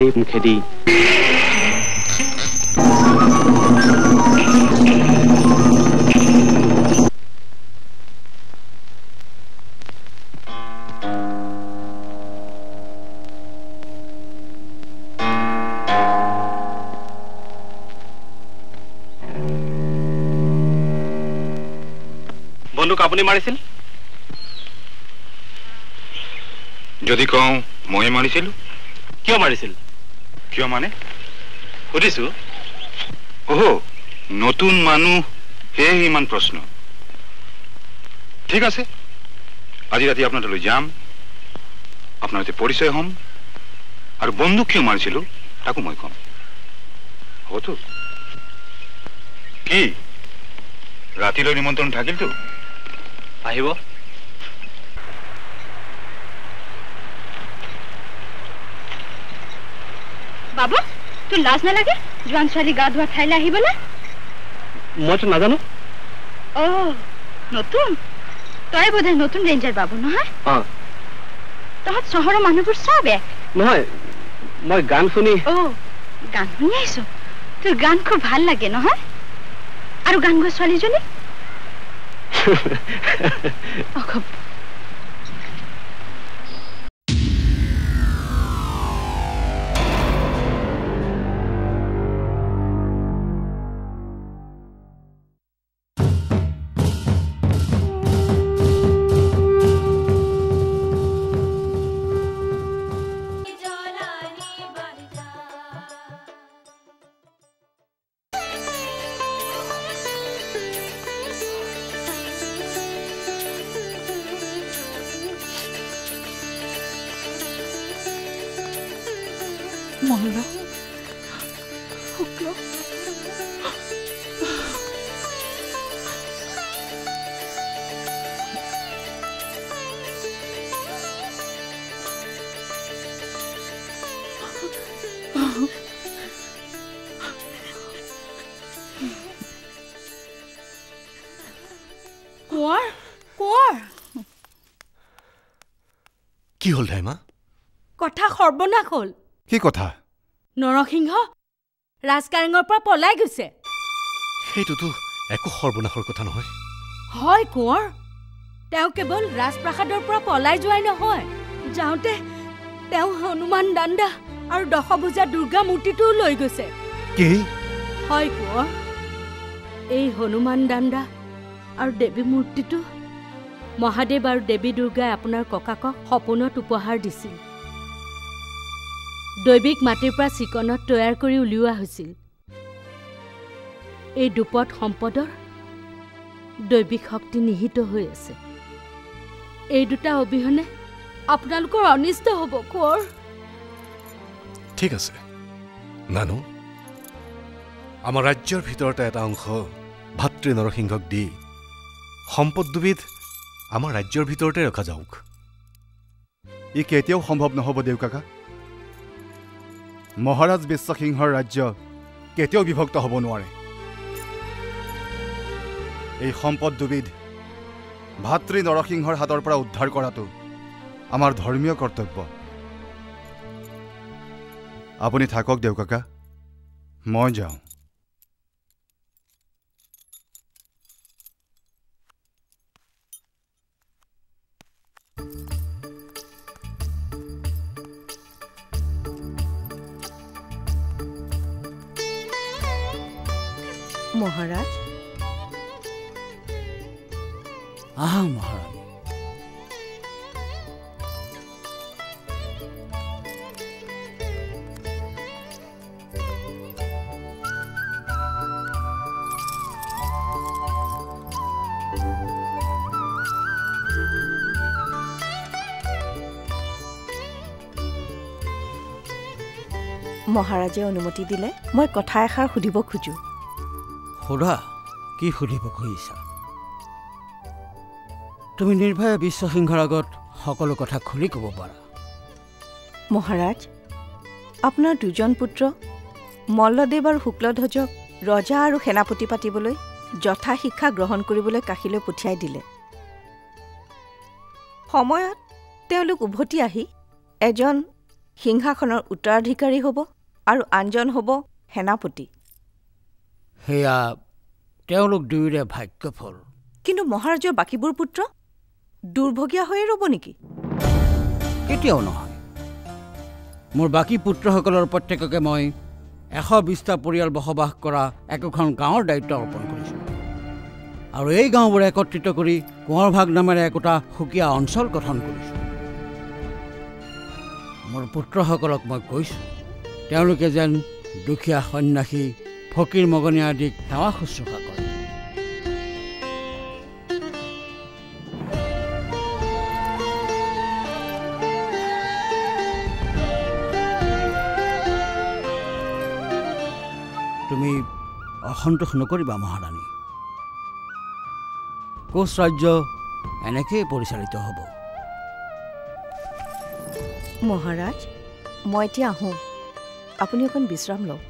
মুখেদি বন্দুক আপুনি মাৰিছিল? যদি কওঁ মই মাৰিছিলো। কিয় মাৰিছিল? কিয় মানে সুধিছো। ওহো, নতুন মানুহ সেয়ে ইমান প্ৰশ্ন। ঠিক আছে, আজি ৰাতি আপোনাৰ তালৈ যাম, আপোনাৰ সৈতে পৰিচয় হ'ম, আৰু বন্দুক কিয় মাৰিছিলো তাকো মই ক'ম। হ'বতো? কি ৰাতিলৈ নিমন্ত্ৰণ থাকিলতো? আহিব। বাবা, তোৰ লাজ নালাগে জোৱান ছোৱালী গা ধোৱা ঠাইলৈ আহিবলৈ? মইতো নাজানো। নতুন? তই বোধহয় নতুন ৰেঞ্জাৰ বাবু নহয়? তহঁত চহৰৰ মানুহবোৰ চব এক। নহয়, মই গান শুনি। গান শুনি আহিছো? তোৰ গান খুব ভাল লাগে নহয়? আৰু গান গোৱা ছোৱালীজনী? মহলা শুক্ল কোঁৱৰ কোঁৱৰ কি হ'ল ধাইমা? কথা সৰ্বনাশ হ'ল। কি কথা? নৰসিংহ ৰাজকাৰেঙৰ পৰা পলাই গৈছে। সেইটোতো একো সৰ্বনাশৰ কথা নহয়। হয় কোঁৱৰ, তেওঁ কেৱল ৰাজপ্ৰাসাদৰ পৰা পলাই যোৱাই নহয়, যাওঁতে তেওঁ হনুমান দাণ্ডা আৰু দশভুজা দুৰ্গা মূৰ্তিটোও লৈ গৈছে। কি? হয় কোঁৱৰ, এই হনুমান দাণ্ডা আৰু দেৱী মূৰ্তিটো মহাদেৱ আৰু দেৱী দুৰ্গাই আপোনাৰ ককাকক সপোনত উপহাৰ দিছিল। দৈৱিক মাটিৰ পৰা চিকনত তৈয়াৰ কৰি উলিওৱা হৈছিল। এই দুপদ সম্পদৰ দৈৱিক শক্তি নিহিত হৈ আছে। এই দুটা অবিহনে আপোনালোকৰ অনিষ্ট হ'ব কোঁৱৰ। ঠিক আছে নানু, আমাৰ ৰাজ্যৰ ভিতৰতে এটা অংশ ভাতৃ নৰসিংহক দি সম্পদ দুবিধ আমাৰ ৰাজ্যৰ ভিতৰতে ৰখা যাওক। ই কেতিয়াও সম্ভৱ নহ'ব দেউকাকা। মহাৰাজ বিশ্বসিংহৰ ৰাজ্য কেতিয়াও বিভক্ত হ'ব নোৱাৰে। এই সম্পদ দুবিধ ভাতৃ নৰসিংহৰ হাতৰ পৰা উদ্ধাৰ কৰাটো আমাৰ ধৰ্মীয় কৰ্তব্য। আপুনি থাকক দেউকাকা, মই যাওঁ। মহাৰাজ। আহা মহাৰাজ। মহাৰাজে অনুমতি দিলে মই কথা এষাৰ সুধিব খোজো। সোধা, কি সুধিব খুজিছা? তুমি নিৰ্ভয়ে বিশ্বসিংহৰ আগত সকলো কথা খুলি ক'ব পাৰা। মহাৰাজ, আপোনাৰ দুজন পুত্ৰ মল্লদেৱ আৰু শুক্লধ্বজক ৰজা আৰু সেনাপতি পাতিবলৈ যথা শিক্ষা গ্ৰহণ কৰিবলৈ কাশীলৈ পঠিয়াই দিলে। সময়ত তেওঁলোক উভতি আহি এজন সিংহাসনৰ উত্তৰাধিকাৰী হ'ব আৰু আনজন হ'ব সেনাপতি। সেয়া তেওঁলোক দুয়োৰে ভাগ্যফল। কিন্তু মহাৰাজৰ বাকীবোৰ পুত্ৰ দুৰ্ভগীয়া হৈয়ে ৰ'ব নেকি? কেতিয়াও নহয়। মোৰ বাকী পুত্ৰসকলৰ প্ৰত্যেককে মই 120টা পৰিয়াল বসবাস কৰা একোখন গাঁৱৰ দায়িত্ব অৰ্পণ কৰিছোঁ আৰু এই গাঁওবোৰ একত্ৰিত কৰি কোঁৱৰ ভাগ নামেৰে একোটা সুকীয়া অঞ্চল গঠন কৰিছোঁ। মোৰ পুত্ৰসকলক মই কৈছোঁ তেওঁলোকে যেন দুখীয়া সন্যাসী ফকীৰ মগনীয়া আদিক সেৱা শুশ্ৰূষা কৰে। তুমি অসন্তোষ নকৰিবা মহাৰাণী। কোচ ৰাজ্য এনেকেই পৰিচালিত হ'ব। মহাৰাজ, মই এতিয়া আহোঁ। আপুনি অকণ বিশ্ৰাম লওক।